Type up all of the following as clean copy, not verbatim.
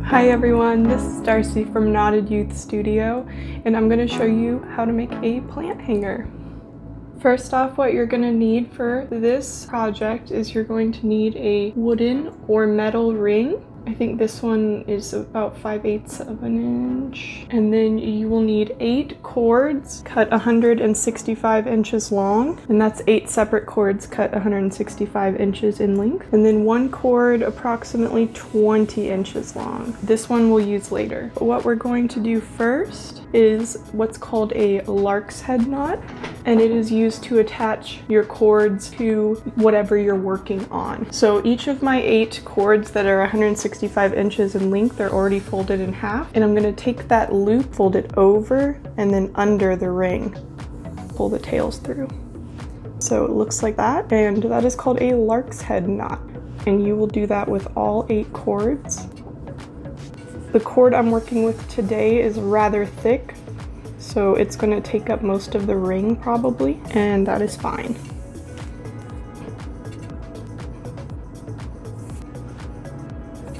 Hi everyone, this is Darcy from Knotted Youth Studio, and I'm going to show you how to make a plant hanger. First off, what you're going to need for this project is you're going to need a wooden or metal ring. I think this one is about 5/8 of an inch. And then you will need 8 cords cut 165 inches long, and that's 8 separate cords cut 165 inches in length. And then 1 cord approximately 20 inches long. This one we'll use later. But what we're going to do first is what's called a lark's head knot, and it is used to attach your cords to whatever you're working on. So each of my 8 cords that are 165 inches in length are already folded in half, and I'm going to take that loop, fold it over and then under the ring, pull the tails through. So it looks like that, and that is called a lark's head knot, and you will do that with all 8 cords. The cord I'm working with today is rather thick, so it's going to take up most of the ring probably, and that is fine.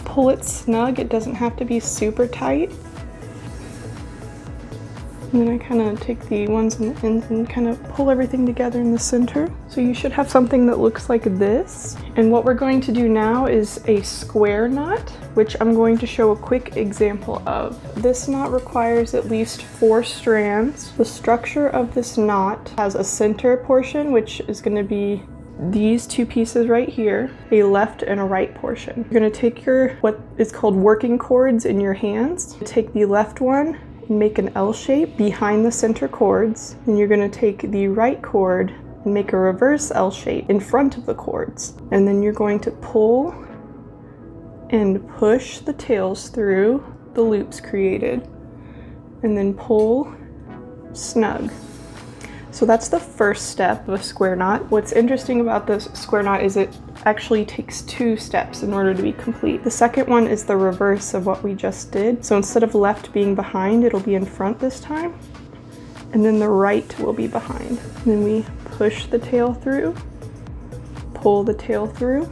Pull it snug, it doesn't have to be super tight. And then I kind of take the ones on the ends and kind of pull everything together in the center. So you should have something that looks like this. And what we're going to do now is a square knot, which I'm going to show a quick example of. This knot requires at least 4 strands. The structure of this knot has a center portion, which is going to be these 2 pieces right here, a left and a right portion. You're going to take your what is called working cords in your hands. Take the left one and make an L shape behind the center cords, and you're going to take the right cord and make a reverse L shape in front of the cords, and then you're going to pull and push the tails through the loops created, and then pull snug. So that's the first step of a square knot. What's interesting about this square knot is it actually takes 2 steps in order to be complete. The second one is the reverse of what we just did. So instead of left being behind, it'll be in front this time, and then the right will be behind. And then we push the tail through, pull the tail through,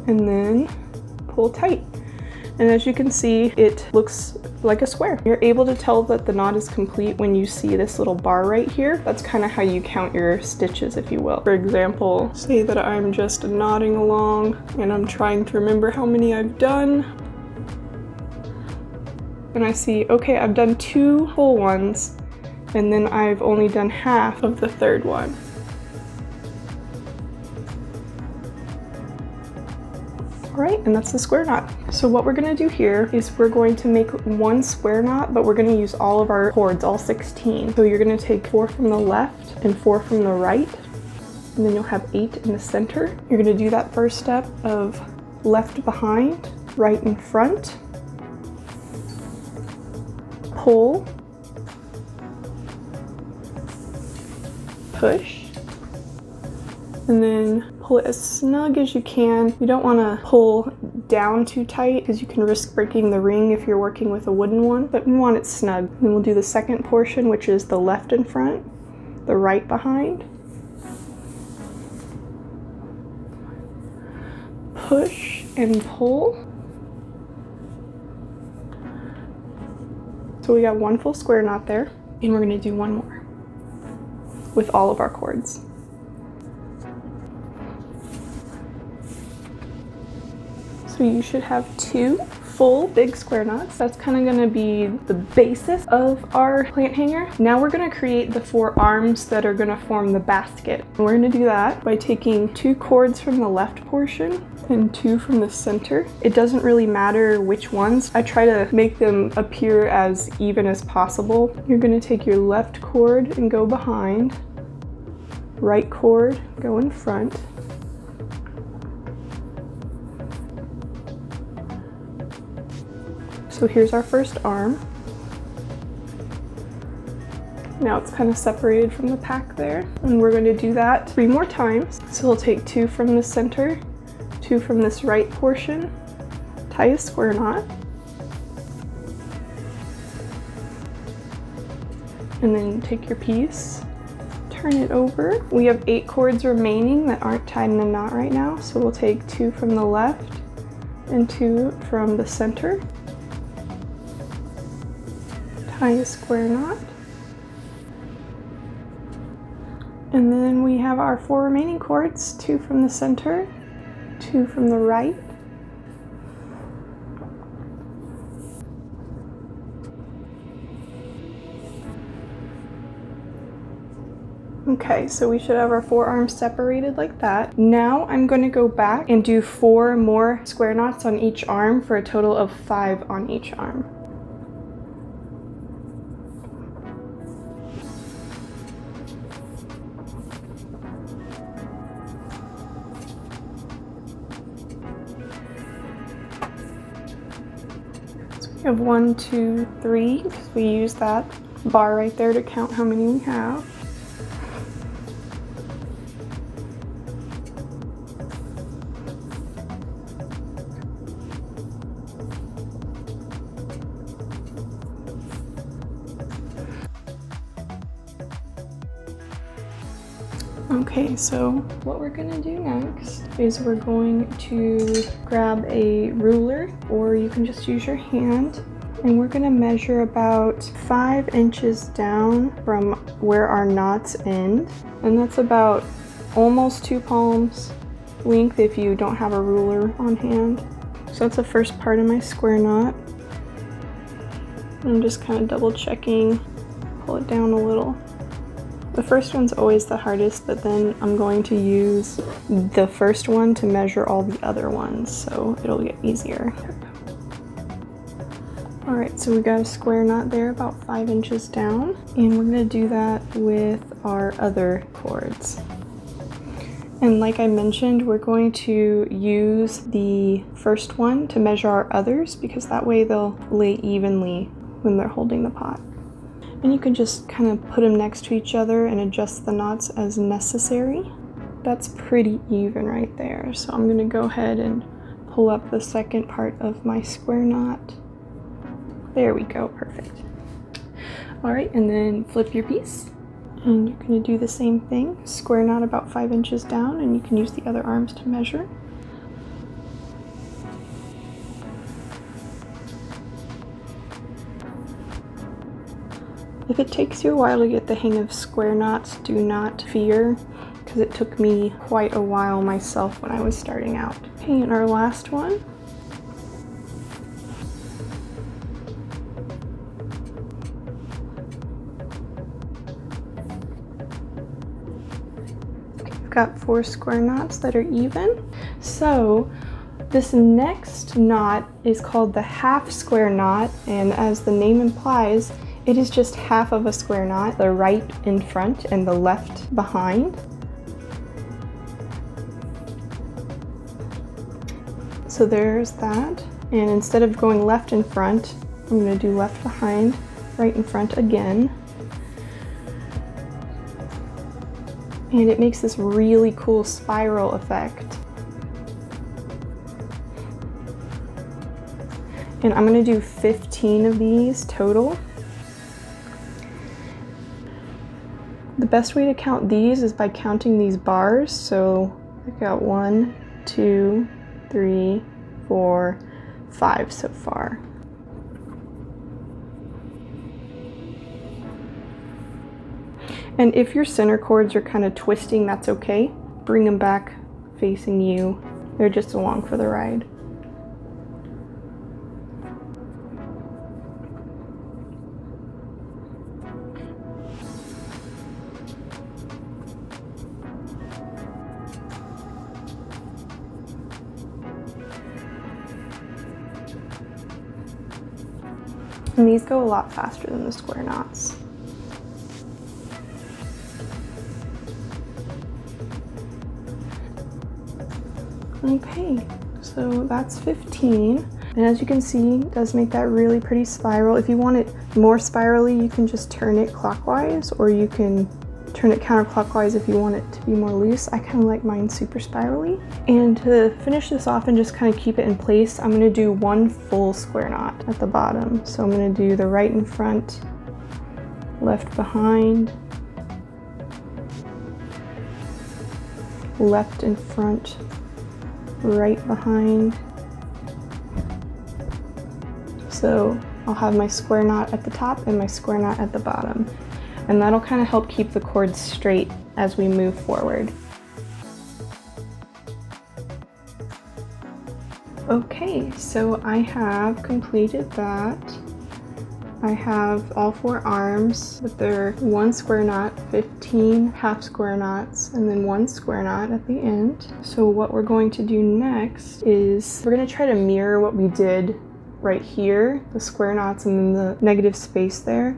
and then pull tight. And as you can see, it looks like a square. You're able to tell that the knot is complete when you see this little bar right here. That's kind of how you count your stitches, if you will. For example, say that I'm just knotting along and I'm trying to remember how many I've done. And I see, okay, I've done 2 full ones, and then I've only done half of the 3rd one. Alright, and that's the square knot. So what we're going to do here is we're going to make 1 square knot, but we're going to use all of our cords, all 16. So you're going to take 4 from the left and 4 from the right, and then you'll have 8 in the center. You're going to do that first step of left behind, right in front, pull, push, and then pull it as snug as you can. You don't want to pull down too tight because you can risk breaking the ring if you're working with a wooden one, but we want it snug. Then we'll do the second portion, which is the left in front, the right behind, push and pull. So we got 1 full square knot there, and we're going to do 1 more with all of our cords. So you should have 2 full big square knots. That's kind of going to be the basis of our plant hanger. Now we're going to create the 4 arms that are going to form the basket. And we're going to do that by taking 2 cords from the left portion and 2 from the center. It doesn't really matter which ones. I try to make them appear as even as possible. You're going to take your left cord and go behind, right cord, go in front, so here's our first arm. Now it's kind of separated from the pack there, and we're going to do that 3 more times. So we'll take 2 from the center, 2 from this right portion, tie a square knot, and then take your piece, turn it over. We have 8 cords remaining that aren't tied in a knot right now, so we'll take 2 from the left, and 2 from the center. Tie a square knot. And then we have our 4 remaining cords, 2 from the center, 2 from the right. Okay, so we should have our 4 arms separated like that. Now I'm going to go back and do 4 more square knots on each arm for a total of 5 on each arm. So we have 1, 2, 3, because we use that bar right there to count how many we have. Okay, so what we're gonna do next is we're going to grab a ruler, or you can just use your hand, and we're gonna measure about 5 inches down from where our knots end, and that's about almost 2 palms length if you don't have a ruler on hand. So that's the first part of my square knot. I'm just kind of double checking, pull it down a little. The first one's always the hardest, but then I'm going to use the first one to measure all the other ones, so it'll get easier. Alright, so we got a square knot there about 5 inches down, and we're going to do that with our other cords. And like I mentioned, we're going to use the first one to measure our others, because that way they'll lay evenly when they're holding the pot. And you can just kind of put them next to each other and adjust the knots as necessary. That's pretty even right there. So I'm going to go ahead and pull up the second part of my square knot. There we go, perfect. All right, and then flip your piece. And you're going to do the same thing. Square knot about 5 inches down, and you can use the other arms to measure. If it takes you a while to get the hang of square knots, do not fear, because it took me quite a while myself when I was starting out. Okay, and our last one. Okay, we've got 4 square knots that are even. So this next knot is called the half square knot, and as the name implies, it is just half of a square knot, the right in front and the left behind. So there's that. And instead of going left in front, I'm going to do left behind, right in front again. And it makes this really cool spiral effect. And I'm going to do 15 of these total. The best way to count these is by counting these bars. So I've got 1, 2, 3, 4, 5 so far. And if your center cords are kind of twisting, that's okay. Bring them back facing you. They're just along for the ride. And these go a lot faster than the square knots. Okay, so that's 15. And as you can see, it does make that really pretty spiral. If you want it more spirally, you can just turn it clockwise, or you can turn it counterclockwise if you want it to be more loose. I kind of like mine super spirally. And to finish this off and just kind of keep it in place, I'm going to do 1 full square knot at the bottom. So I'm going to do the right in front, left behind, left in front, right behind, So I'll have my square knot at the top and my square knot at the bottom. And that'll kind of help keep the cords straight as we move forward. Okay, so I have completed that. I have all 4 arms with their 1 square knot, 15 half square knots, and then 1 square knot at the end. So what we're going to do next is we're going to try to mirror what we did right here, the square knots and then the negative space there.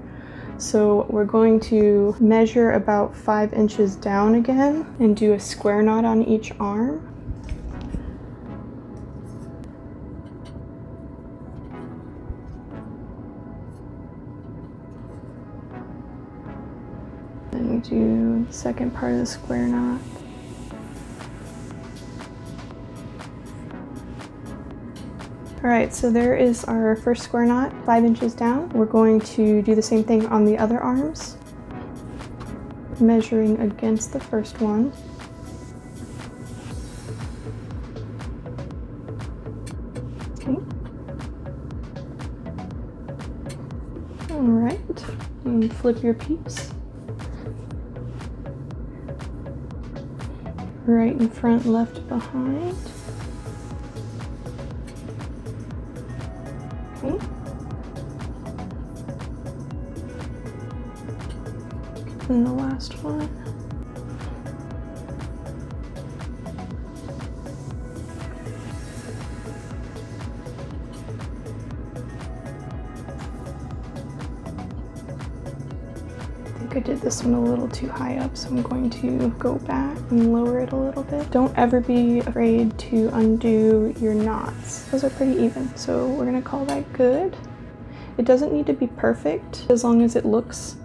So we're going to measure about 5 inches down again and do a square knot on each arm. Then we do the second part of the square knot. Alright, so there is our first square knot, 5 inches down. We're going to do the same thing on the other arms, measuring against the first one. Okay. Alright, and flip your piece. Right in front, left behind. Okay. And the last one. I did this one a little too high up, so I'm going to go back and lower it a little bit. Don't ever be afraid to undo your knots. Those are pretty even, so we're gonna call that good. It doesn't need to be perfect. As long as it looks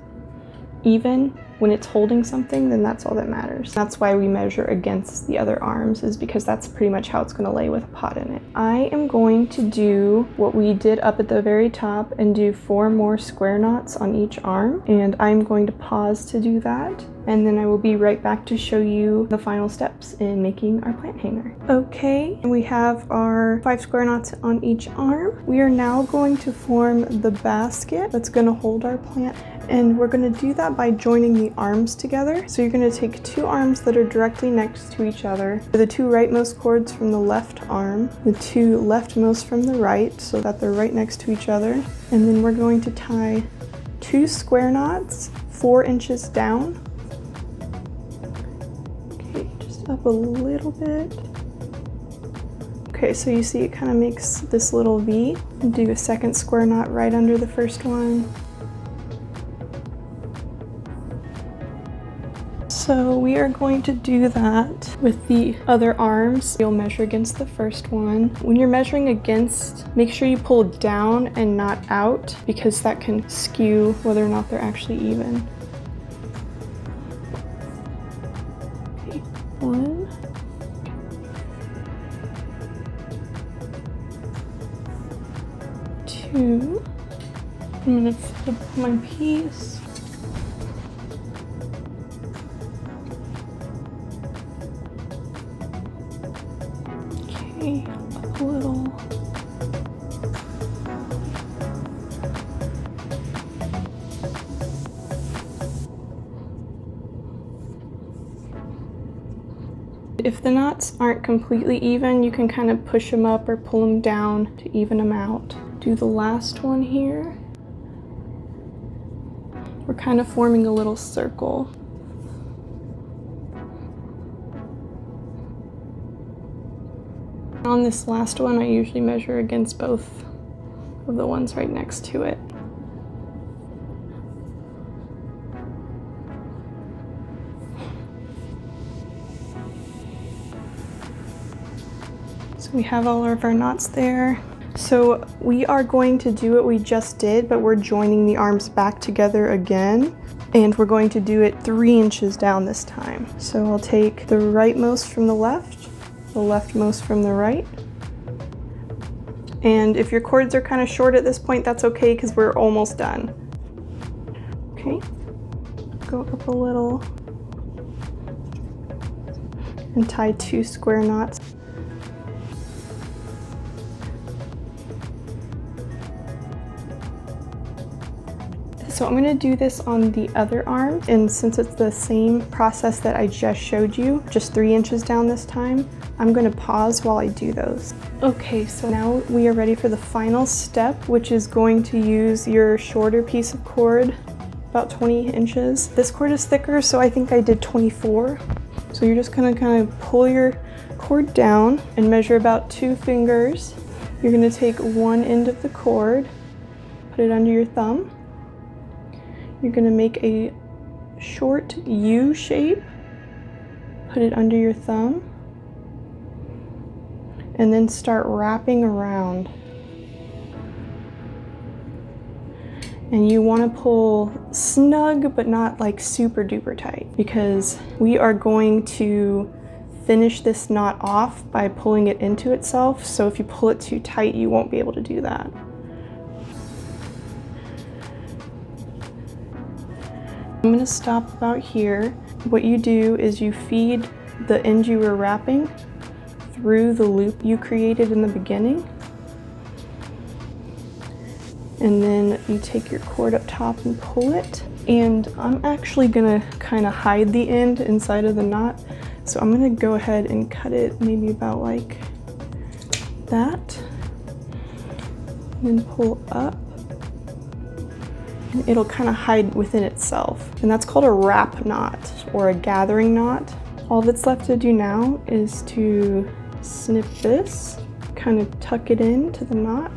even when it's holding something, then that's all that matters. That's why we measure against the other arms, is because that's pretty much how it's gonna lay with a pot in it. I am going to do what we did up at the very top and do 4 more square knots on each arm, and I'm going to pause to do that, and then I will be right back to show you the final steps in making our plant hanger. Okay, we have our 5 square knots on each arm. We are now going to form the basket that's gonna hold our plant, and we're gonna do that by joining the arms together. So you're gonna take 2 arms that are directly next to each other, the 2 rightmost cords from the left arm, the 2 leftmost from the right, so that they're right next to each other. And then we're going to tie 2 square knots 4 inches down. Okay, just up a little bit. Okay, so you see it kind of makes this little V. Do a second square knot right under the first one. So we are going to do that with the other arms. You'll measure against the first one. When you're measuring against, make sure you pull down and not out, because that can skew whether or not they're actually even. Okay, 1. 2. I'm gonna flip my piece. Okay, up a little. If the knots aren't completely even, you can kind of push them up or pull them down to even them out. Do the last one here. We're kind of forming a little circle. On this last one, I usually measure against both of the ones right next to it. So we have all of our knots there. So we are going to do what we just did, but we're joining the arms back together again. And we're going to do it 3 inches down this time. So I'll take the rightmost from the left, the leftmost from the right. And if your cords are kind of short at this point, that's okay, because we're almost done. Okay, go up a little and tie 2 square knots. So I'm gonna do this on the other arm, and since it's the same process that I just showed you, just 3 inches down this time, I'm gonna pause while I do those. Okay, so now we are ready for the final step, which is going to use your shorter piece of cord, about 20 inches. This cord is thicker, so I think I did 24. So you're just gonna kind of pull your cord down and measure about 2 fingers. You're gonna take one end of the cord, put it under your thumb. You're gonna make a short U shape, put it under your thumb, and then start wrapping around. And you want to pull snug, but not like super duper tight, because we are going to finish this knot off by pulling it into itself. So if you pull it too tight, you won't be able to do that. I'm going to stop about here. What you do is you feed the end you were wrapping through the loop you created in the beginning. And then you take your cord up top and pull it. And I'm actually gonna kind of hide the end inside of the knot. So I'm gonna go ahead and cut it maybe about like that. And then pull up. And it'll kind of hide within itself. And that's called a wrap knot or a gathering knot. All that's left to do now is to snip this, kind of tuck it into the knot.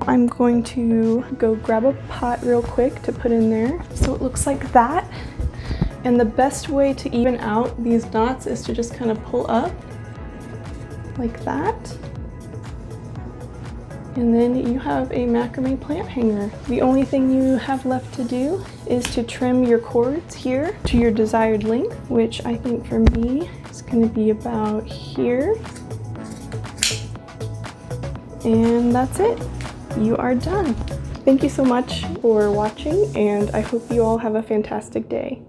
I'm going to go grab a pot real quick to put in there. So it looks like that. And the best way to even out these knots is to just kind of pull up like that. And then you have a macrame plant hanger. The only thing you have left to do is to trim your cords here to your desired length, which I think for me is going to be about here. And that's it. You are done. Thank you so much for watching, and I hope you all have a fantastic day.